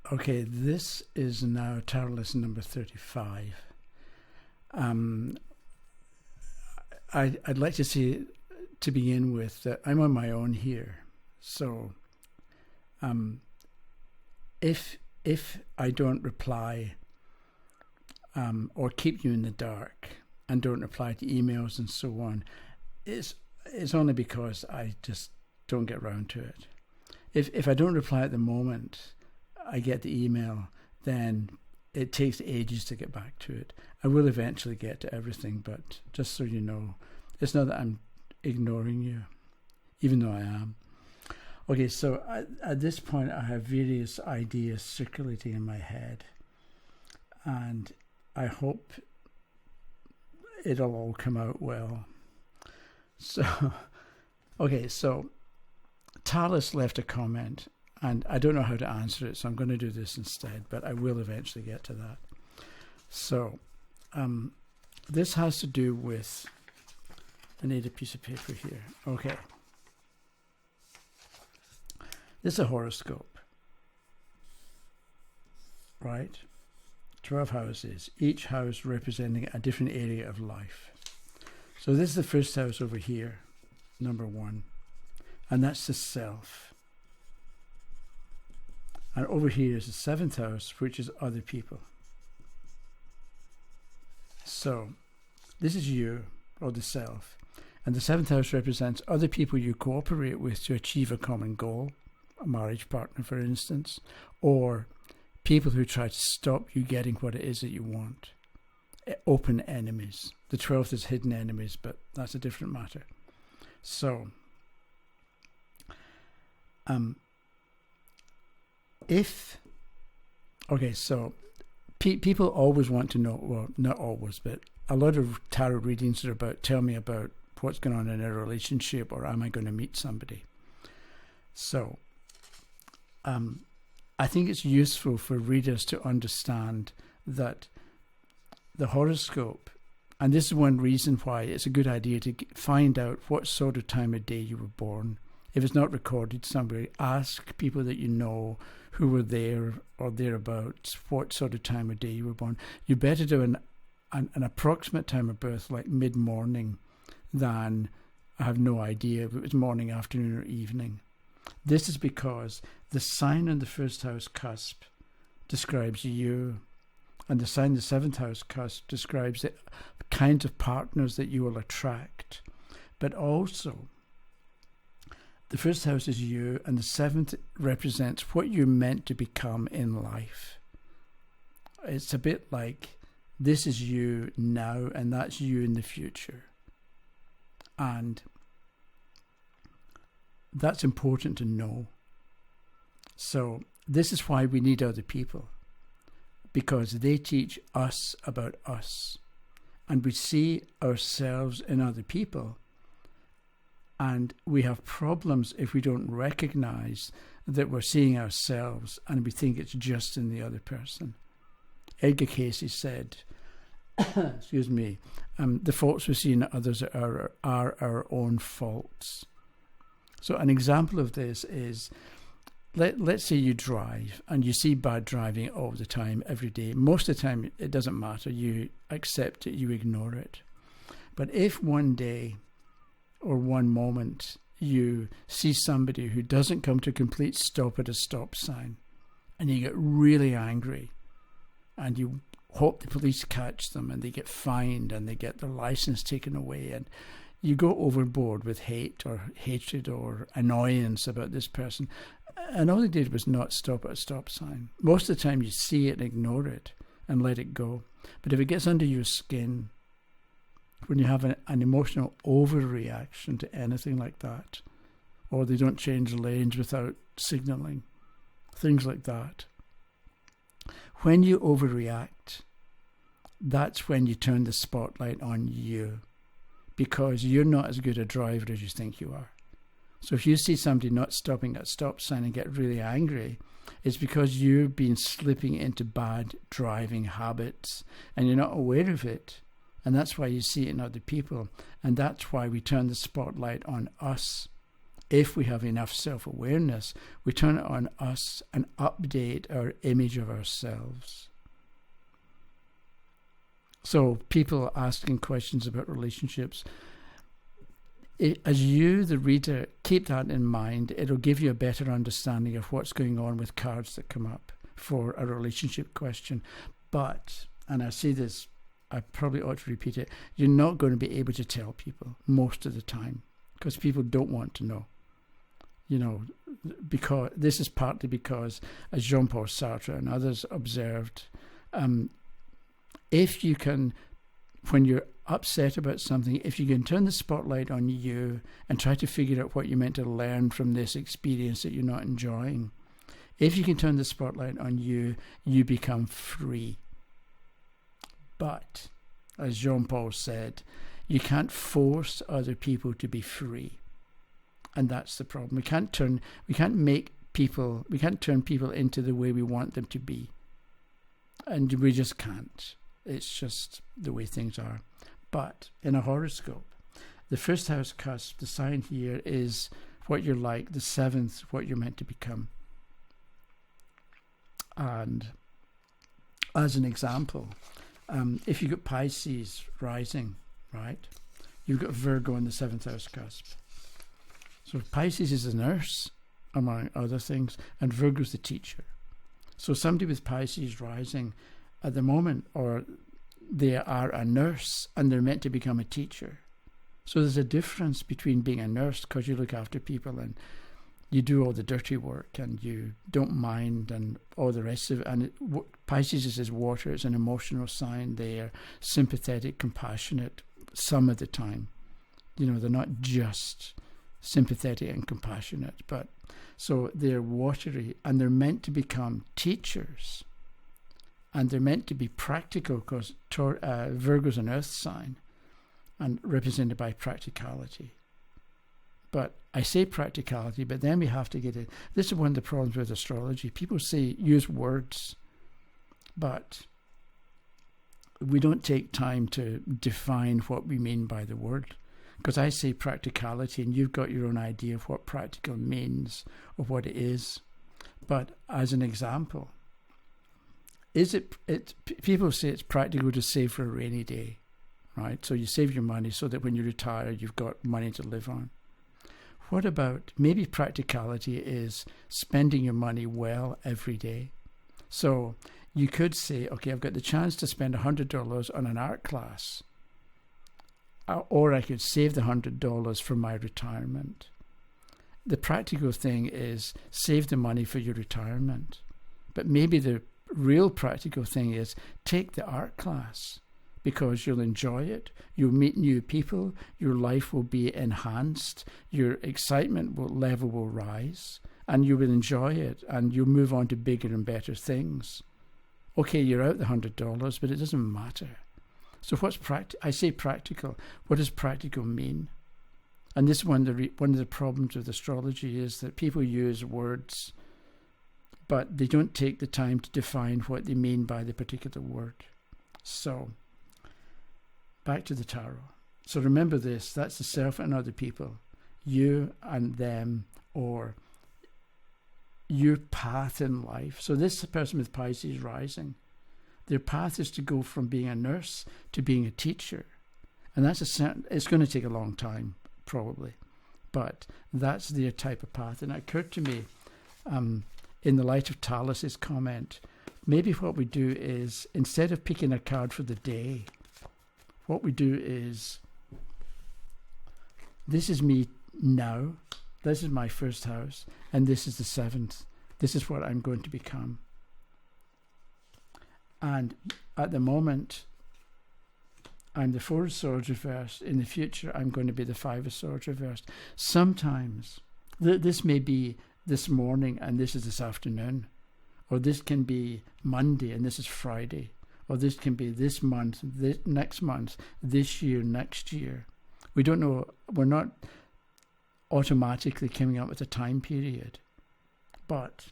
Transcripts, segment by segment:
Okay, this is now tarot lesson number 35. I'd like to say to begin with that I'm on my own here. So if I don't reply or keep you in the dark and don't reply to emails and so on, it's only because I just don't get around to it. If I don't reply at the moment I get the email, then it takes ages to get back to it. I will eventually get to everything, but just so you know, it's not that I'm ignoring you, even though I am. Okay, so at this point I have various ideas circulating in my head, and I hope it'll all come out well. So, okay, so Talis left a comment, and I don't know how to answer it, so I'm going to do this instead, but I will eventually get to that. So, this has to do with, I need a piece of paper here. Okay. This is a horoscope, right? 12 houses, each house representing a different area of life. So this is the first house over here, number 1, and that's the self. And over here is the 7th house, which is other people. So this is you, or the self. And the 7th house represents other people you cooperate with to achieve a common goal, a marriage partner, for instance, or people who try to stop you getting what it is that you want. Open enemies. The 12th is hidden enemies, but that's a different matter. So, people always want to know, well, not always, but a lot of tarot readings are about, tell me about what's going on in a relationship, or am I going to meet somebody? So, I think it's useful for readers to understand that the horoscope, and this is one reason why it's a good idea to find out what sort of time of day you were born. If it's not recorded somewhere, ask people that you know who were there or thereabouts what sort of time of day you were born. You better do an approximate time of birth, like mid-morning, than I have no idea if it was morning, afternoon, or evening. This is because the sign on the 1st house cusp describes you, and the sign in the 7th house cusp describes the kinds of partners that you will attract. But also, the 1st house is you, and the 7th represents what you're meant to become in life. It's a bit like, this is you now, and that's you in the future. And that's important to know. So this is why we need other people, because they teach us about us, and we see ourselves in other people, and we have problems if we don't recognize that we're seeing ourselves and we think it's just in the other person. Edgar Cayce said, excuse me, the faults we see in others are our own faults. So an example of this is, let's say you drive and you see bad driving all the time, every day. Most of the time it doesn't matter. You accept it, you ignore it. But if one day or one moment you see somebody who doesn't come to a complete stop at a stop sign, and you get really angry, and you hope the police catch them and they get fined and they get their license taken away, and you go overboard with hate or hatred or annoyance about this person, and all they did was not stop at a stop sign. Most of the time you see it and ignore it and let it go. But if it gets under your skin, when you have an emotional overreaction to anything like that, or they don't change lanes without signalling, things like that, when you overreact, that's when you turn the spotlight on you, because you're not as good a driver as you think you are. So if you see somebody not stopping at a stop sign and get really angry, it's because you've been slipping into bad driving habits and you're not aware of it. And that's why you see it in other people. And that's why we turn the spotlight on us if we have enough self-awareness, we turn it on us and update our image of ourselves. So people asking questions about relationships, as you, the reader, keep that in mind, it'll give you a better understanding of what's going on with cards that come up for a relationship question. But, and I say this, I probably ought to repeat it, you're not going to be able to tell people most of the time because people don't want to know. You know, because this is partly because, as Jean-Paul Sartre and others observed, if you can, when you're upset about something, if you can turn the spotlight on you and try to figure out what you're meant to learn from this experience that you're not enjoying, if you can turn the spotlight on you, you become free. But, as Jean-Paul said, you can't force other people to be free. And that's the problem. We can't turn people into the way we want them to be. And we just can't. It's just the way things are. But in a horoscope, the first house cusp, the sign here is what you're like, the seventh, what you're meant to become. And as an example, if you've got Pisces rising, right, you've got Virgo in the seventh house cusp. So Pisces is a nurse, among other things, and Virgo's the teacher. So somebody with Pisces rising at the moment, or they are a nurse and they're meant to become a teacher. So there's a difference between being a nurse because you look after people and you do all the dirty work and you don't mind and all the rest of it. And Pisces is water, it's an emotional sign. They're sympathetic, compassionate some of the time. You know, they're not just sympathetic and compassionate, but so they're watery and they're meant to become teachers. And they're meant to be practical because Virgo's an earth sign and represented by practicality. But I say practicality, but then we have to get it. This is one of the problems with astrology. People use words, but we don't take time to define what we mean by the word. Because I say practicality and you've got your own idea of what practical means or what it is. But as an example, people say it's practical to save for a rainy day, right? So you save your money so that when you retire, you've got money to live on. What about, maybe practicality is spending your money well every day. So you could say, okay, I've got the chance to spend $100 on an art class, or I could save the $100 for my retirement. The practical thing is save the money for your retirement. But maybe the real practical thing is take the art class because you'll enjoy it, you'll meet new people, your life will be enhanced, your excitement level will rise, and you will enjoy it, and you'll move on to bigger and better things. Okay, you're out the $100, but it doesn't matter. So what's I say practical. What does practical mean? And this is one of the problems with astrology is that people use words, but they don't take the time to define what they mean by the particular word. So, back to the tarot. So remember this, that's the self and other people. You and them, or your path in life. So this person with Pisces rising, their path is to go from being a nurse to being a teacher. And it's going to take a long time, probably. But that's their type of path. And it occurred to me, in the light of Talas's comment, maybe what we do is, instead of picking a card for the day, what we do is, this is me now, this is my first house, and this is the seventh. This is what I'm going to become. And at the moment, I'm the Four of Swords reversed. In the future, I'm going to be the Five of Swords reversed. Sometimes, this may be this morning and this is this afternoon. Or this can be Monday and this is Friday. Or this can be this month, next month, this year, next year. We don't know. We're not automatically coming up with a time period. But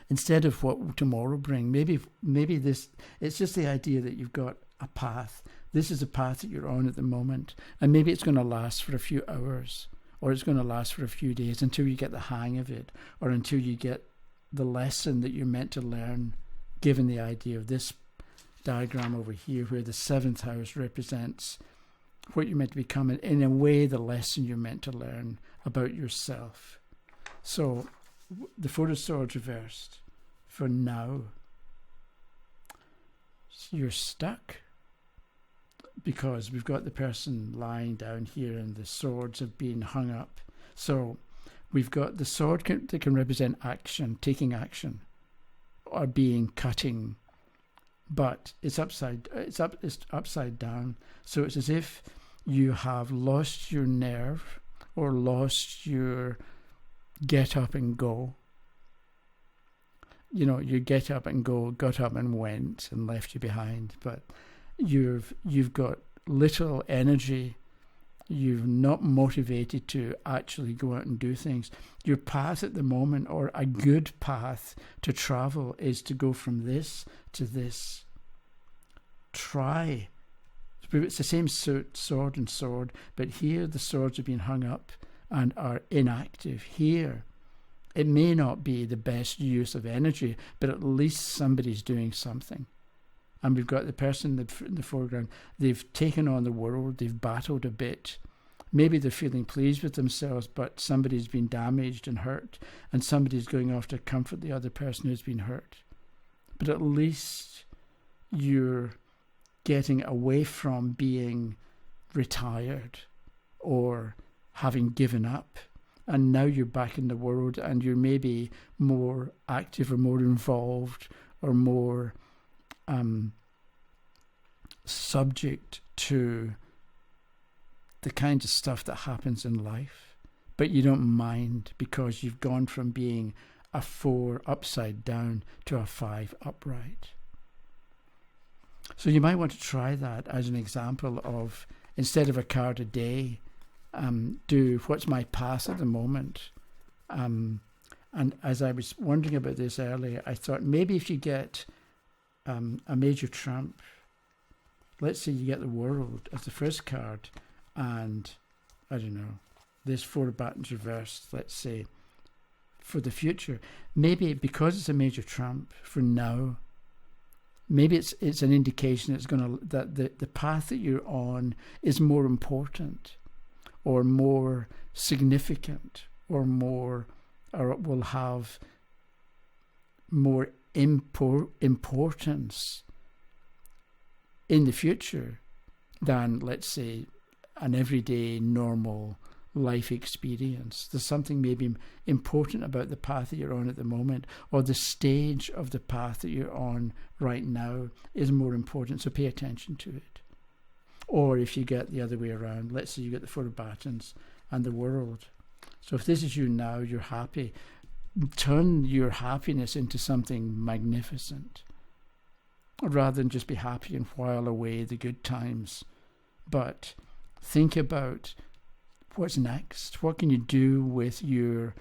instead of what tomorrow bring, maybe this, it's just the idea that you've got a path. This is a path that you're on at the moment. And maybe it's going to last for a few hours or it's going to last for a few days until you get the hang of it, or until you get the lesson that you're meant to learn, given the idea of this diagram over here, where the 7th house represents what you're meant to become, and in a way the lesson you're meant to learn about yourself. So the Four of Swords reversed. For now, you're stuck, because we've got the person lying down here and the swords have been hung up. So we've got the sword that can represent action, taking action, or cutting, but it's upside down. So it's as if you have lost your nerve or lost your get up and go. You know, you get up and go, got up and went and left you behind, but you've got little energy. You're not motivated to actually go out and do things. Your path at the moment, or a good path to travel, is to go from this to this. Try. It's the same sword and sword, but here the swords have been hung up and are inactive. Here, it may not be the best use of energy, but at least somebody's doing something. And we've got the person in the foreground. They've taken on the world. They've battled a bit. Maybe they're feeling pleased with themselves, but somebody's been damaged and hurt, and somebody's going off to comfort the other person who's been hurt. But at least you're getting away from being retired or having given up. And now you're back in the world, and you're maybe more active or more involved or more subject to the kind of stuff that happens in life. But you don't mind, because you've gone from being a 4 upside down to a 5 upright. So you might want to try that as an example of, instead of a card a day, do what's my path at the moment. And as I was wondering about this earlier, I thought maybe if you get a major trump, let's say you get the World as the first card, and I don't know, this 4 of Batons reversed, let's say, for the future. Maybe because it's a major trump for now, maybe it's an indication that the path that you're on is more important, or more significant, or it will have more importance in the future than, let's say, an everyday normal life experience. There's something maybe important about the path that you're on at the moment, or the stage of the path that you're on right now is more important, so pay attention to it. Or if you get the other way around, let's say you get the 4 of Batons and the World. So if this is you now, you're happy, turn your happiness into something magnificent, rather than just be happy and while away the good times. But think about what's next. What can you do with your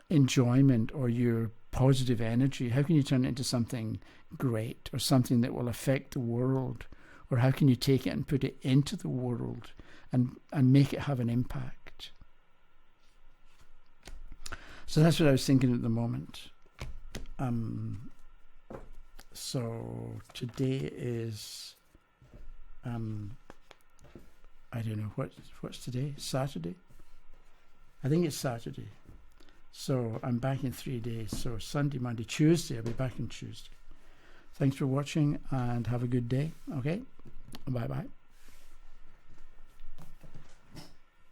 enjoyment or your positive energy? How can you turn it into something great, or something that will affect the world? Or how can you take it and put it into the world and make it have an impact? So that's what I was thinking at the moment. So today is, I don't know, what's today? Saturday? I think it's Saturday. So I'm back in 3 days. So Sunday, Monday, Tuesday, I'll be back on Tuesday. Thanks for watching, and have a good day. Okay? Bye-bye.